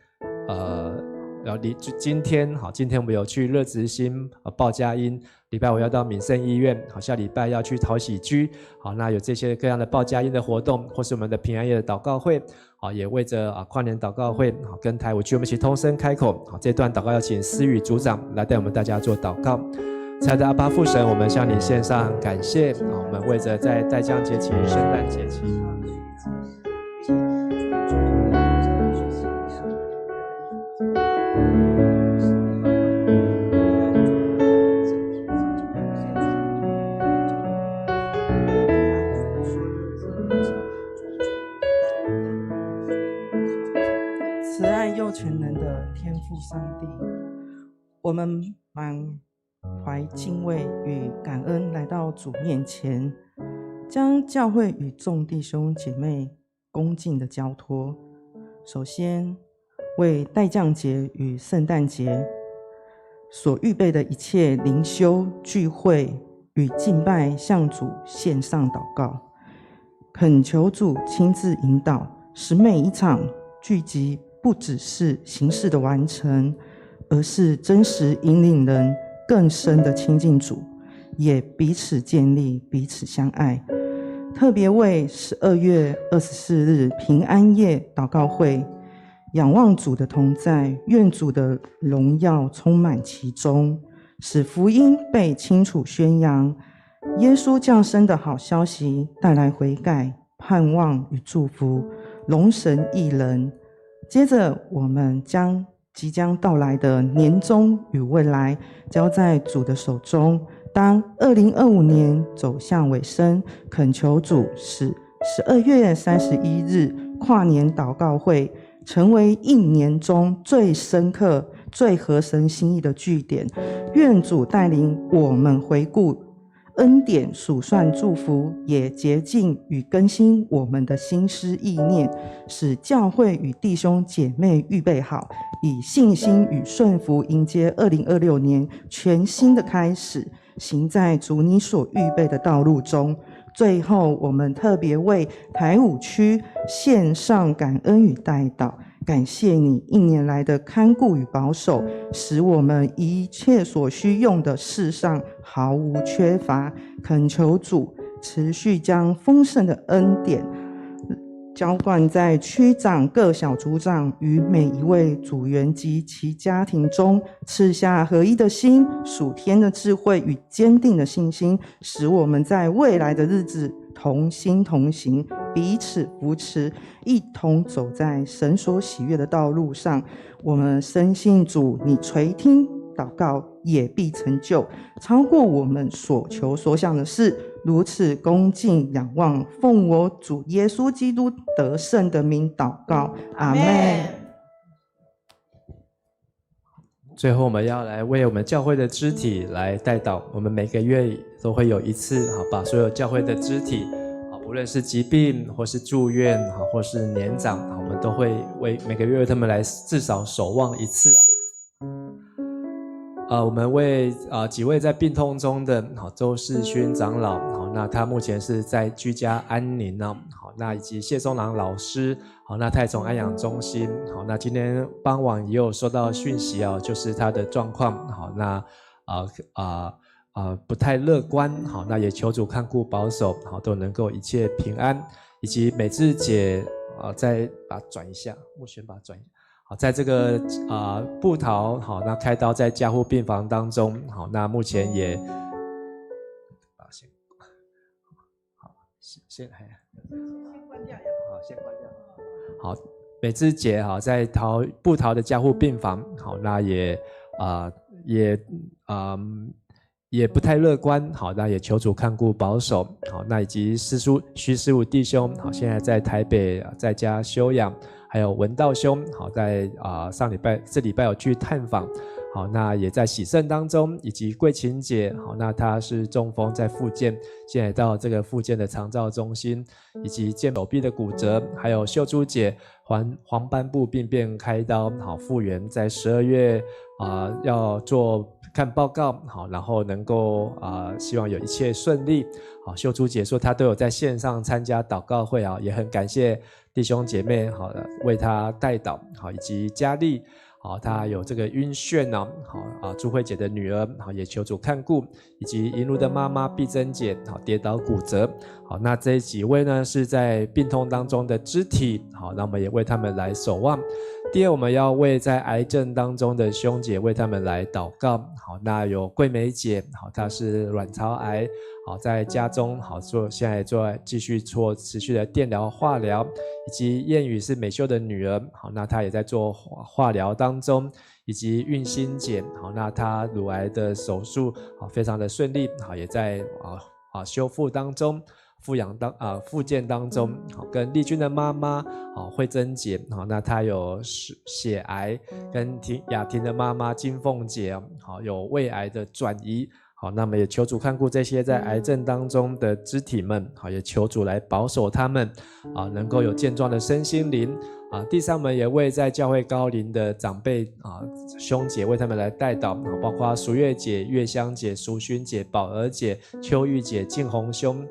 今天我们有去乐慈心报佳音，礼拜5要到敏盛医院，好，下礼拜要去陶喜居，好，那有这些各样的报佳音的活动，或是我们的平安夜的祷告会，好，也为着跨年祷告会，好，跟台五区我们一起同声开口，好，这段祷告要请思雨组长来带我们大家做祷告。亲爱的阿爸父神，我们向你献上感谢，好，我们为着在待将节期、圣诞节期。慈爱又全能的天父上帝，我们满怀敬畏与感恩来到主面前，将教会与众弟兄姐妹恭敬的交托。首先为待降节与圣诞节所预备的一切灵修聚会与敬拜向主献上祷告，恳求主亲自引导，使每一场聚集不只是形式的完成，而是真实引领人更深的亲近主，也彼此建立，彼此相爱。特别为12月24日平安夜祷告会，仰望主的同在，愿主的荣耀充满其中，使福音被清楚宣扬，耶稣降生的好消息带来悔改、盼望与祝福，荣神益人。接着我们将即将到来的年终与未来交在主的手中。当2025年走向尾声，恳求主使12月31日跨年祷告会成为一年中最深刻、最合神心意的据点。愿主带领我们回顾恩典，数算祝福，也洁净与更新我们的心思意念，使教会与弟兄姐妹预备好，以信心与顺服迎接2026年全新的开始，行在主你所预备的道路中。最后，我们特别为台五区献上感恩与代祷，感谢你1年来的看顾与保守，使我们一切所需用的事上毫无缺乏。恳求主持续将丰盛的恩典浇灌在区长、各小组长与每一位组员及其家庭中，赐下合一的心、属天的智慧与坚定的信心，使我们在未来的日子同心同行，彼此扶持，一同走在神所喜悦的道路上。我们深信主，你垂听祷告也必成就，超过我们所求所想的事。如此恭敬仰望，奉我主耶稣基督得胜的名祷告，阿们。最后，我们要来为我们教会的肢体来代祷。我们每个月都会有一次，把所有教会的肢体，无论是疾病或是住院，或是年长，我们都会每个月为他们来至少守望一次。我们为几位在病痛中的周世勋长老，那他目前是在居家安宁哦。那以及谢松郎老师，那他也从安养中心，那今天傍晚也有收到讯息哦，就是他的状况，那不太乐观，那也求主看顾保守，都能够一切平安。以及美智姐，再把它转一下，木璇把它转一下。在这个布桃那开刀在加护病房当中，那目前也先关掉呀，先关掉。好，美智姐在布桃的加护病房，那也不太乐观，那也求主看顾保守，那以及徐师傅弟兄，现在在台北在家休养。还有文道兄，在这礼拜有去探访，那也在喜圣当中，以及桂琴姐，那她是中风在复健，现在到这个复健的长照中心，以及手臂的骨折，还有秀珠姐黄斑部病变开刀，复原，在12月要做看报告，然后能够希望有一切顺利。秀珠姐说她都有在线上参加祷告会，也很感谢弟兄姐妹为她代祷，以及佳丽，她有这个晕眩朱慧姐的女儿也求主看顾，以及银如的妈妈碧珍姐跌倒骨折，那这几位呢是在病痛当中的肢体，那我们也为他们来守望。第二，我们要为在癌症当中的兄姐为他们来祷告。那有桂梅姐，她是卵巢癌，在家中现在继续做持续的电疗化疗，以及燕宇是美秀的女儿，那她也在做化疗当中，以及运心姐，那她乳癌的手术非常的顺利，也在修复当中。复健当中，跟丽君的妈妈慧珍姐，那她有血癌，跟雅婷的妈妈金凤姐有胃癌的转移，那么也求主看顾这些在癌症当中的肢体们，也求主来保守他们能够有健壮的身心灵。第三，我们也为在教会高龄的长辈兄姐为他们来代祷，包括淑月姐、月香姐、淑勋姐、宝儿姐、秋玉姐、静红兄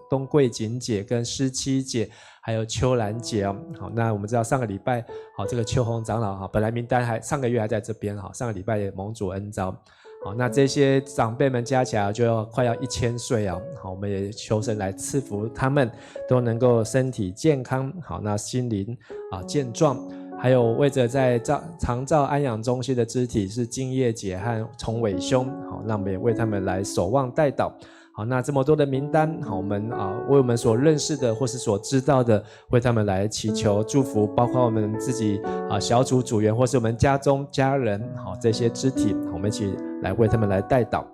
东桂锦姐跟诗七姐，还有秋兰姐那我们知道上个礼拜这个秋红长老本来名单上个月还在这边上个礼拜也蒙主恩召。那这些长辈们加起来就快要1000岁我们也求神来赐福他们都能够身体健康，那心灵健壮。还有为着在长照安养中心的肢体是金叶姐和崇伟兄，那我们也为他们来守望代祷。那这么多的名单，我们为我们所认识的或是所知道的，为他们来祈求祝福，包括我们自己小组组员或是我们家中家人这些肢体，我们一起来为他们来代祷。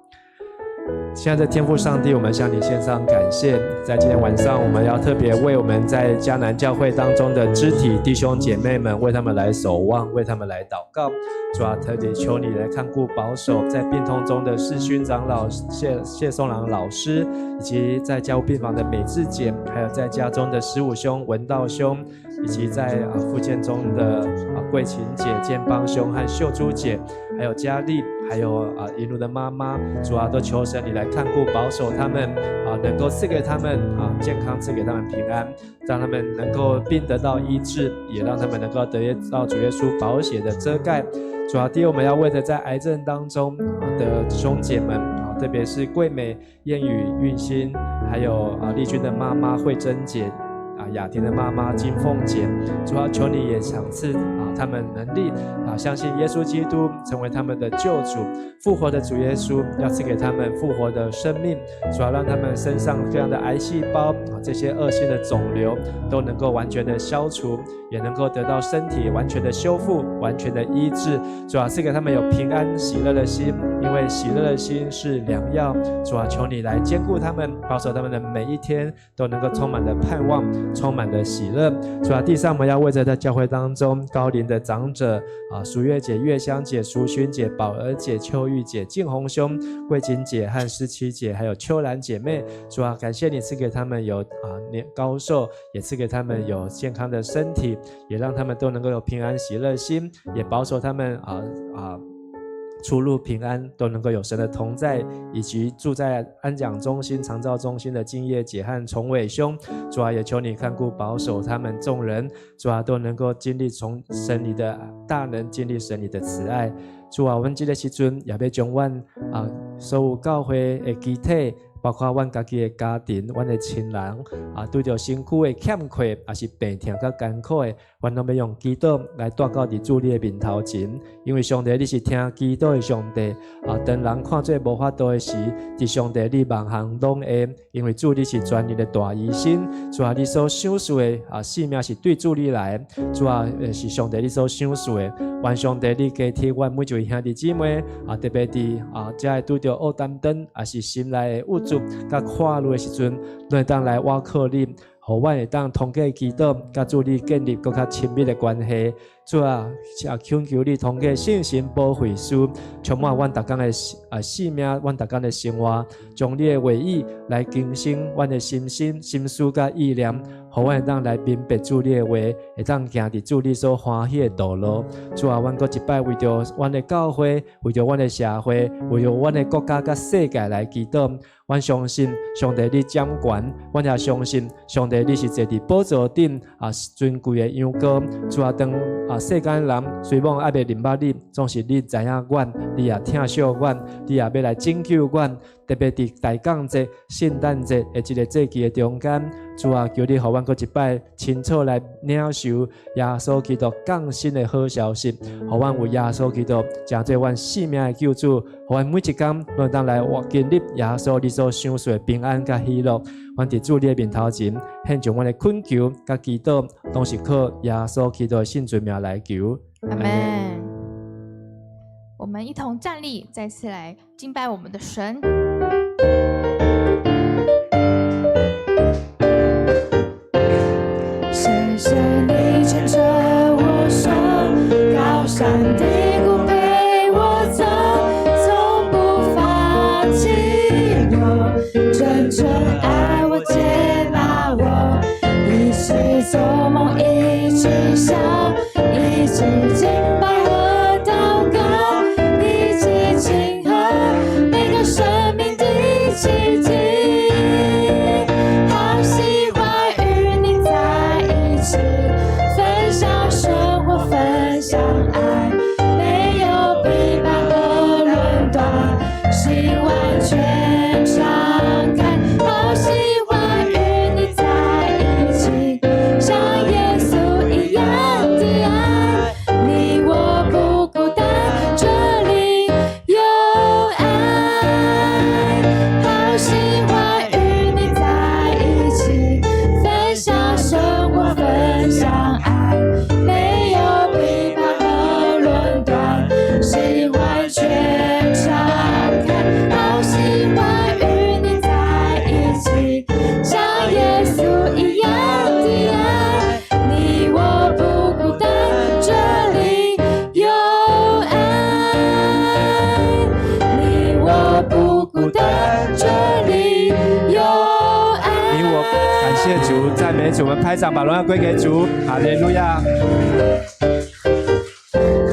亲爱的天父上帝，我们向你献上感谢。在今天晚上，我们要特别为我们在迦南教会当中的肢体弟兄姐妹们，为他们来守望，为他们来祷告。主啊，特别求你来看顾保守在病痛中的世勋长老谢松郎老师，以及在加护病房的美智姐，还有在家中的15兄文道兄，以及在复健中的桂琴姐、建邦兄和秀珠姐，还有佳丽，还有一路的妈妈。主啊，都求神你来看顾保守他们能够赐给他们健康，赐给他们平安，让他们能够病得到医治，也让他们能够得到主耶稣宝血的遮盖。主啊，第二，我们要为着在癌症当中的兄姐们特别是桂美、燕宇、运心，还有丽君的妈妈慧珍姐雅婷的妈妈金凤姐，主要求你也赏赐他们能力相信耶稣基督成为他们的救主，复活的主耶稣要赐给他们复活的生命，主要让他们身上各样的癌细胞这些恶性的肿瘤都能够完全的消除，也能够得到身体完全的修复，完全的医治。主要赐给他们有平安喜乐的心，因为喜乐的心是良药。主要求你来兼顾他们，保守他们的每一天都能够充满了盼望，充满了喜乐。主要地上我们要为着在教会当中高龄的长者淑月姐、月香姐、淑勋姐、宝儿姐、秋玉姐、静红兄、桂锦姐和诗琪姐，还有秋兰姐妹，主要感谢你赐给他们有高寿，也赐给他们有健康的身体，也让他们都能够有平安喜乐心，也保守他们出入平安，都能够有神的同在，以及住在安养中心、长照中心的敬业姐和崇伟兄，主啊，也求你看顾保守他们众人，主啊，都能够经历从神你的大能，经历神你的慈爱。主啊，我们这个时阵也要将阮所有教会的肢体，包括阮家己的家庭、阮的亲人对着身躯的欠缺，也是病痛甲艰苦的，阮拢要用祈祷来带到伫主你的面头前。因为上帝你是听祈祷的上帝当人看做无法度的时，伫上帝你万项拢会，因为主你是全能的大医生。主啊，你所想事的性命是对主你来，主啊，是上帝你所想事的。愿上帝你加替阮每一位兄弟姊妹特别伫遮会拄着恶担当，也是心内的无助甲跨路的时阵，都会当来倚靠你，互阮会当通过祈祷，甲主你建立更较亲密的关系。主啊，恳求你通过信心保惠师，充满阮逐天的性命，阮逐天的生活，将你的话语来更新阮的心思甲意念，互阮会当来明白主你的话，会当行伫主你所欢喜的道路。主啊，阮搁一摆为着阮的教会，为着阮的社会，为着阮的国家甲世界来祈祷。阮相信上帝你掌权，阮也相信上帝你是坐伫宝座顶尊贵的羊羔。主啊，当世间人虽望还袂明白你，总是你知影阮，你也疼惜阮，你也要来拯救阮。特别伫大降节、圣诞节的这个节期的中间，主啊，求你互阮搁一摆清楚来领受耶稣基督降生的好消息，互阮为耶稣基督成做阮性命的救主，互阮每一天都当来经历耶稣你所想说的平安甲喜乐。阮伫主你的面头前，献上阮的恳求甲祈祷，都是靠耶稣基督的圣尊名来求。阿们。我们一同站立，再次来敬拜我们的神。谢谢你牵着我手，高山低谷陪我走，从不放弃我，真正爱我接纳我，一起做梦一起笑，一起敬拜和祷告，一起庆贺每个生命的奇迹。好喜欢与你在一起，分享生活，分享爱，没有批判和论断，心完全敞开。好喜欢与你在一起，像耶稣一样的爱，你我不孤单，这里有爱。好喜欢与你在一起，分享生活，分享爱，没有批判和论断，心完全敞开。好喜欢与你在一起，像耶稣一样的爱，你我不孤单，这里有爱。你我不孤单，这里有爱。你我感谢主，赞美主，我们拍掌把荣耀归给主，哈利路亚。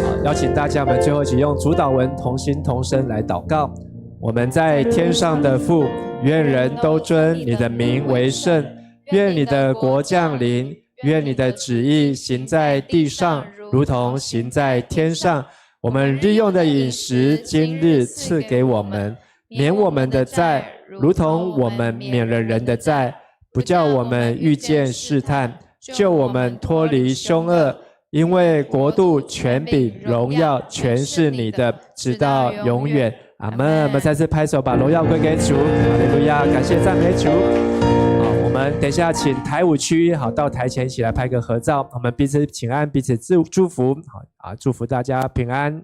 好，邀请大家，我们最后一起用主祷文同心同声来祷告。我们在天上的父，愿人都尊你的名为圣，愿你的国降临，愿你的旨意行在地上，如同行在天上。我们日用的饮食，今日赐给我们，免我们的债，如同我们免了人的债，不叫我们遇见试探，救我们脱离凶恶。因为国度、权柄、荣耀，全是你的，直到永远。阿们。我们再次拍手，把荣耀归给主。哈利路亚，感谢赞美主。好，我们等一下请台舞区好到台前一起来拍个合照，我们彼此请安，彼此祝福。好啊，祝福大家平安。